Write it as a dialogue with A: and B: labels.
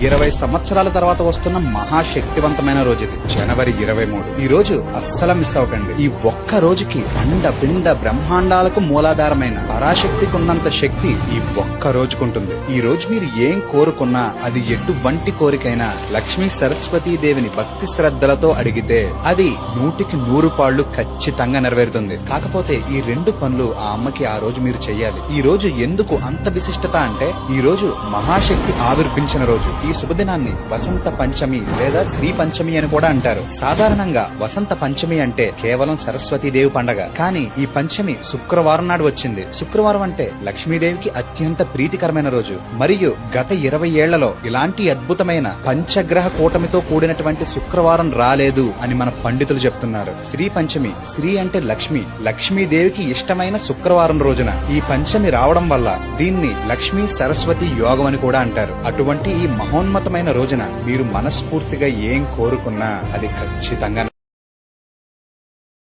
A: 20 సంవత్సరాల తర్వాత వస్తున్న మహాశక్తివంతమైన రోజు ఇది, జనవరి 23. ఈ రోజు అస్సలు మిస్ అవ్వకండి. ఈ ఒక్క రోజుకి అండ పిండ బ్రహ్మాండాలకు మూలాధారమైన పరాశక్తికి ఉన్నంత శక్తి ఈ ఒక్క రోజుకుంటుంది. ఈ రోజు మీరు ఏం కోరుకున్నా అది ఎటువంటి కోరికైనా లక్ష్మీ సరస్వతీ దేవిని భక్తి శ్రద్ధలతో అడిగితే అది 100కి 100 పాళ్లు ఖచ్చితంగా నెరవేరుతుంది. కాకపోతే ఈ 2 పనులు ఆ అమ్మకి ఆ రోజు మీరు చెయ్యాలి. ఈ రోజు ఎందుకు అంత విశిష్టత అంటే, ఈ రోజు మహాశక్తి ఆవిర్భించిన రోజు. ఈ శుభదినాన్ని వసంత పంచమి లేదా శ్రీ పంచమి అని కూడా అంటారు. సాధారణంగా వసంత పంచమి అంటే కేవలం సరస్వతీదేవి పండగ. కానీ ఈ పంచమి శుక్రవారం నాడు వచ్చింది. శుక్రవారం అంటే లక్ష్మీదేవికి అత్యంత ప్రీతికరమైన రోజు. మరియు గత 20 ఏళ్లలో ఇలాంటి అద్భుతమైన పంచగ్రహ కూటమితో కూడినటువంటి శుక్రవారం రాలేదు అని మన పండితులు చెప్తున్నారు. శ్రీ పంచమి, శ్రీ అంటే లక్ష్మి, లక్ష్మీదేవికి ఇష్టమైన శుక్రవారం రోజున ఈ పంచమి రావడం వల్ల దీన్ని లక్ష్మీ సరస్వతి యోగం అని కూడా అంటారు. అటువంటి ఈ మహోన్నతమైన రోజున మీరు మనస్ఫూర్తిగా ఏం కోరుకున్నా అది ఖచ్చితంగా